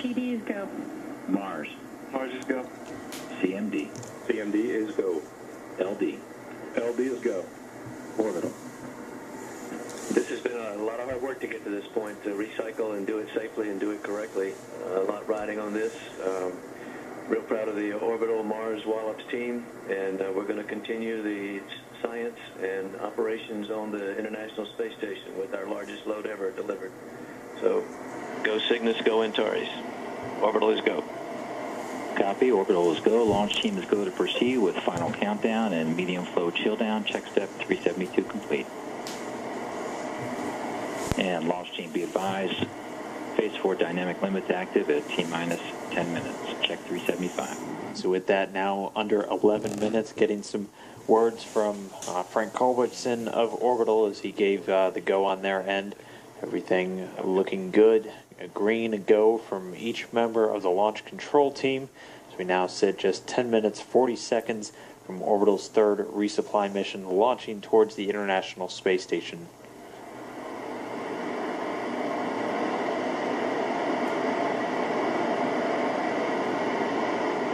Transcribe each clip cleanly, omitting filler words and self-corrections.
PD is go. Mars. Mars is go. CMD. CMD is go. LD. LD is go. Orbital. This has been a lot of hard work to get to this point, to recycle and do it safely and do it correctly. A lot riding on this. Real proud of the Orbital Mars Wallops team, and we're going to continue the science and operations on the International Space Station with our largest load ever delivered. So, go Cygnus, go Antares. Orbital is go. Copy. Orbital is go. Launch team is go to proceed with final countdown and medium flow chill down. Check step 372 complete. And launch team be advised. Phase 4 dynamic limits active at T-minus 10 minutes. Check 375. So with that now under 11 minutes, getting some words from Frank Culbertson of Orbital as he gave the go on their end. Everything looking good. A green, a go from each member of the launch control team. So we now sit just 10 minutes, 40 seconds from Orbital's third resupply mission, launching towards the International Space Station.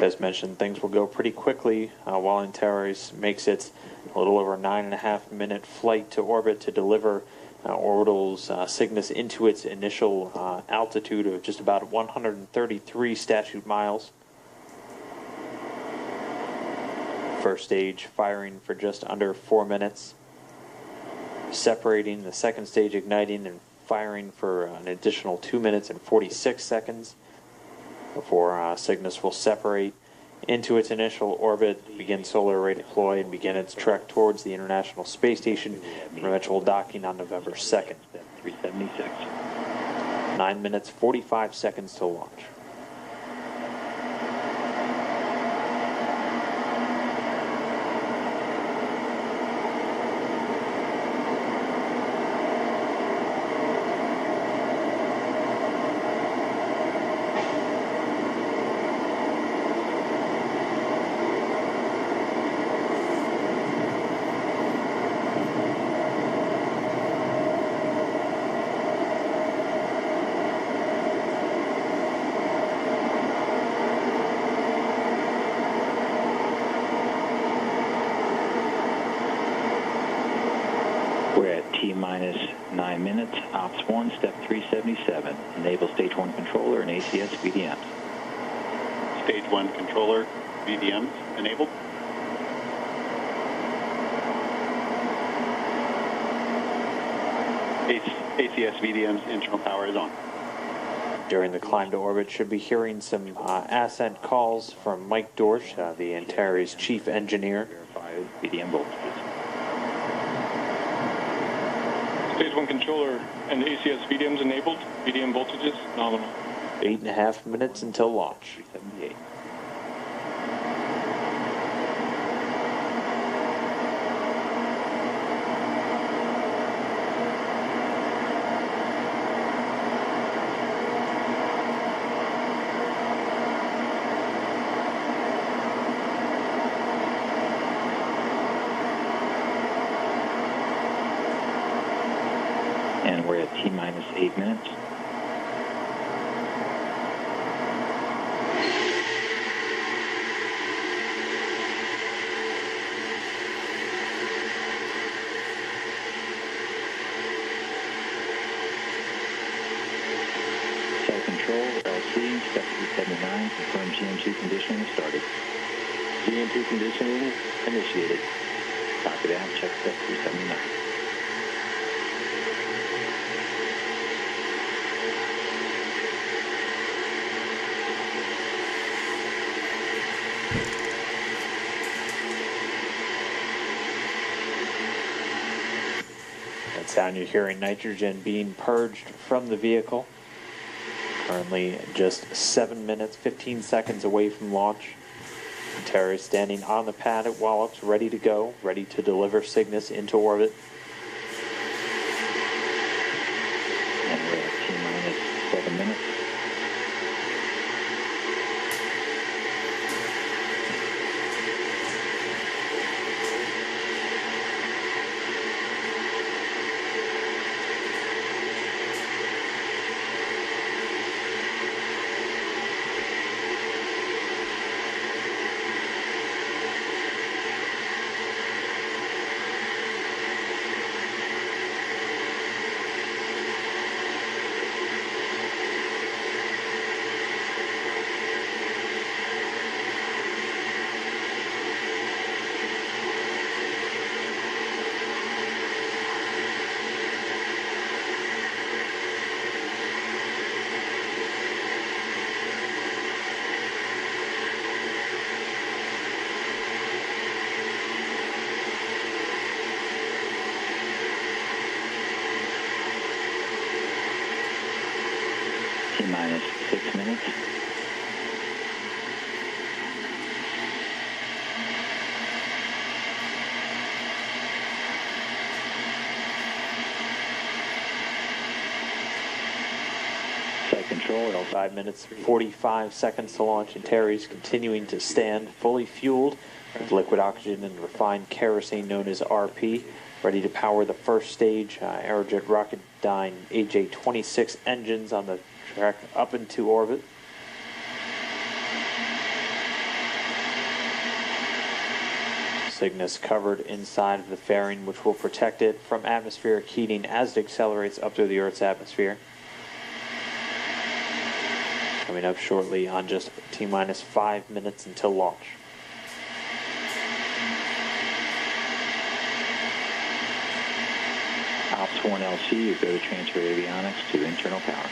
As mentioned, things will go pretty quickly while Antares makes its a little over 9.5 minute flight to orbit to deliver Orbital's Cygnus into its initial altitude of just about 133 statute miles. First stage firing for just under 4 minutes. Separating, the second stage igniting and firing for an additional 2 minutes and 46 seconds. Before Cygnus will separate into its initial orbit, begin solar array deploy, and begin its trek towards the International Space Station for eventual docking on November 2nd. 376. 9 minutes, 45 seconds to launch. We're at T-minus 9 minutes. Ops 1, step 377. Enable stage 1 controller and ACS VDMs. Stage 1 controller, VDMs enabled. ACS VDMs internal power is on. During the climb to orbit, should be hearing some ascent calls from Mike Dorsch, the Antares chief engineer. Verify VDM voltages. Stage 1 controller and ACS VDMs enabled. VDM voltages nominal. 8.5 minutes until launch. 378. And we're at T-minus 8 minutes. Self-control, LC, step 379, confirm GM2 conditioning started. GM2 conditioning initiated. Copy that, check step 379. That sound you're hearing, nitrogen being purged from the vehicle. Currently just 7 minutes, 15 seconds away from launch. Antares standing on the pad at Wallops, ready to go, ready to deliver Cygnus into orbit. And we're at T-minus 7 minutes. T-minus 6 minutes. Flight control, 5 minutes, 45 seconds to launch, and Terry's continuing to stand fully fueled with liquid oxygen and refined kerosene known as RP, ready to power the first stage Aerojet Rocketdyne AJ-26 engines on the track up into orbit. Cygnus covered inside of the fairing, which will protect it from atmospheric heating as it accelerates up through the Earth's atmosphere. Coming up shortly on just T-minus 5 minutes until launch. Ops 1 LC, you go to transfer avionics to internal power.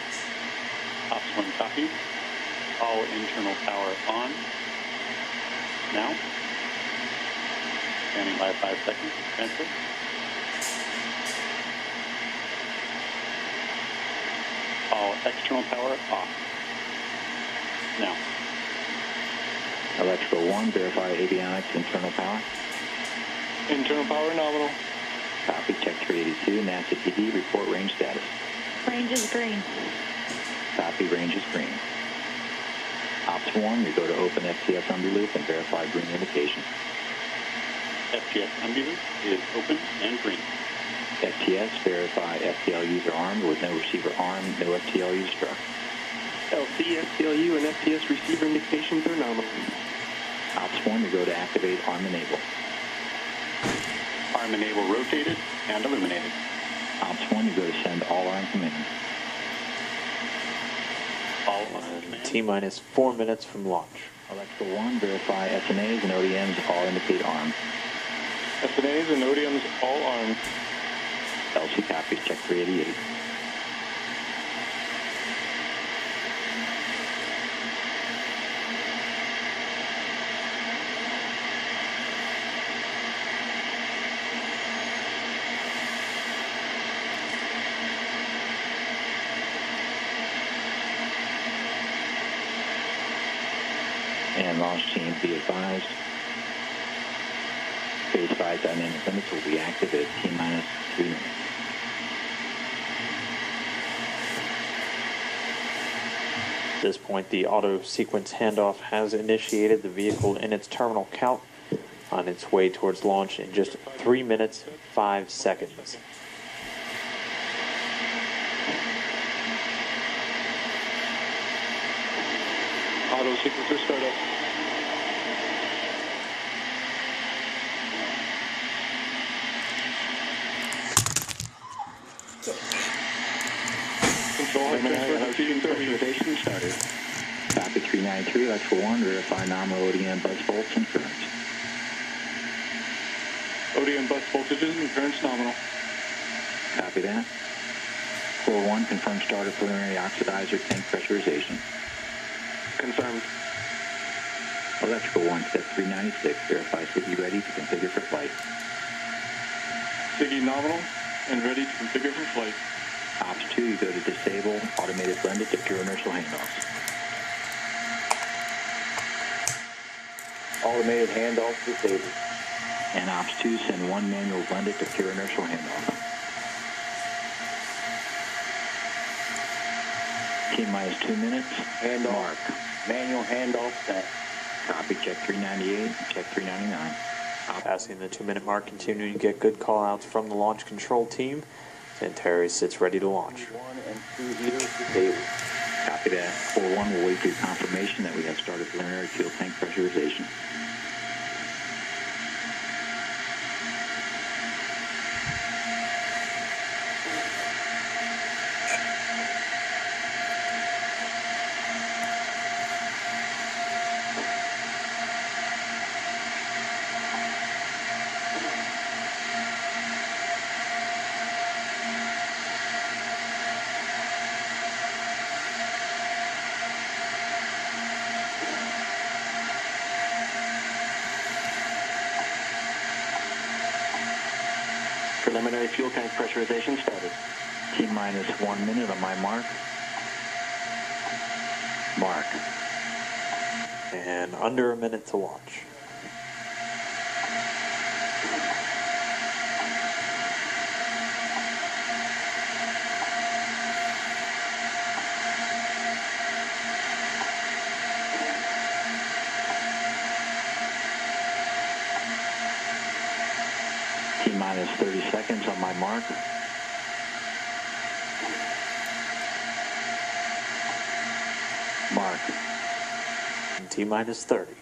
Ops 1 copy. All internal power on. Now. Standing by 5 seconds. Transfer. All external power off. Now. Electrical 1, verify avionics, internal power. Internal power nominal. Copy, check 382, NASA PD, report range status. Range is green. Copy, range is green. Ops 1, you go to open FTS umbi-loop and verify green indication. FTS umbi-loop is open and green. FTS, verify FTL user armed with no receiver armed, no FTL user struck. LC, FTLU, and FTS receiver indications are nominal. Ops 1, you go to activate arm enable. Arm enable rotated and illuminated. Ops 1, you go to send all arm command. All arm command. T-minus 4 minutes from launch. Electrical 1, verify SNAs and ODMs all indicate armed. SNAs and ODMs all armed. LC copies, check 388. And launch team, be advised. Phase 5 dynamic limits will be active at T-minus 3 minutes. At this point, the auto sequence handoff has initiated. The vehicle in its terminal count on its way towards launch in just 3 minutes, 5 seconds. Auto sequencer startup. Control has transferred to Pressurization started. Copy 393, electrical 1, verify nominal ODM bus volts and currents. ODM bus voltages and currents nominal. Copy that. 4-1, confirm start of preliminary oxidizer tank pressurization. Confirmed. Electrical 1, step 396, verify SIGI ready to configure for flight. SIGI nominal and ready to configure for flight. Ops 2, you go to disable automated blended to pure inertial handoffs. Automated handoff disabled. And Ops 2, send 1 manual blended to pure inertial handoff. T-minus 2 minutes. Handoff. Mark. Manual handoff set. Copy, check 398, check 399. Passing the 2-minute mark, continuing to get good call-outs from the launch control team. And Terry sits ready to launch. 1 and 2 heaters disabled. Copy that. 4-1, we'll wait for your confirmation that we have started preliminary fuel tank pressurization. Preliminary fuel tank pressurization started. T-minus 1 minute on my mark. Mark. And under a minute to launch. T-minus 30 seconds on my mark. Mark. And T-minus 30.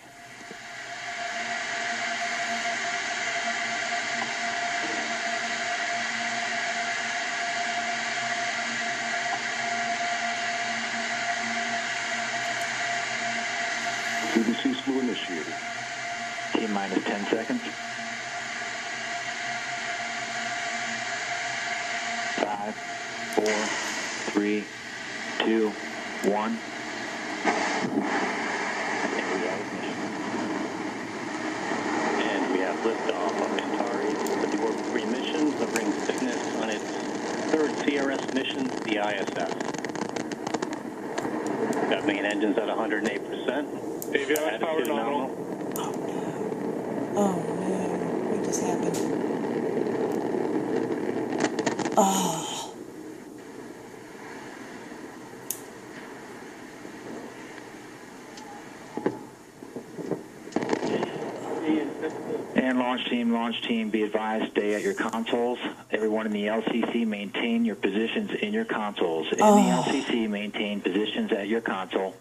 CBC slew initiated. T-minus 10 seconds. 5, 4, 3, 2, 1. And we have liftoff of Antares with the Orbit 3 mission, delivering Cygnus on its third CRS mission, the ISS. Got main engines at 108%. AVIS power nominal. Oh no, what just happened? Oh. And launch team, be advised, stay at your consoles. Everyone in the LCC, maintain your positions in your consoles. In the LCC, maintain positions at your console.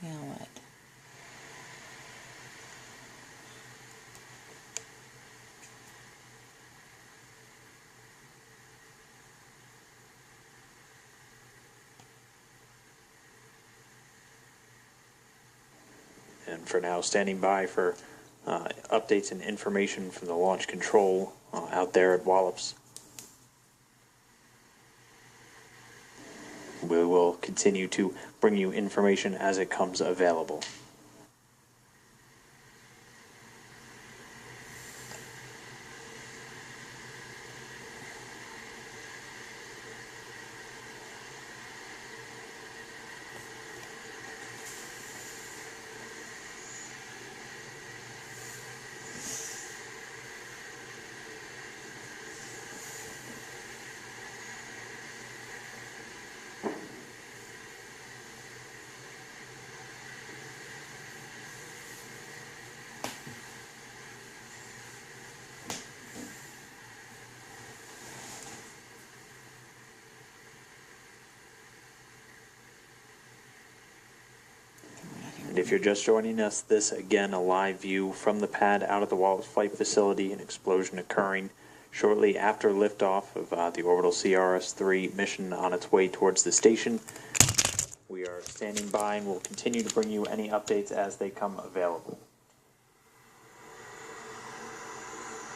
Now what? And for now, standing by for updates and information from the launch control out there at Wallops. We will continue to bring you information as it comes available. And if you're just joining us, this again a live view from the pad out at the Wallops Flight Facility, an explosion occurring shortly after liftoff of the orbital CRS-3 mission on its way towards the station. We are standing by and will continue to bring you any updates as they come available.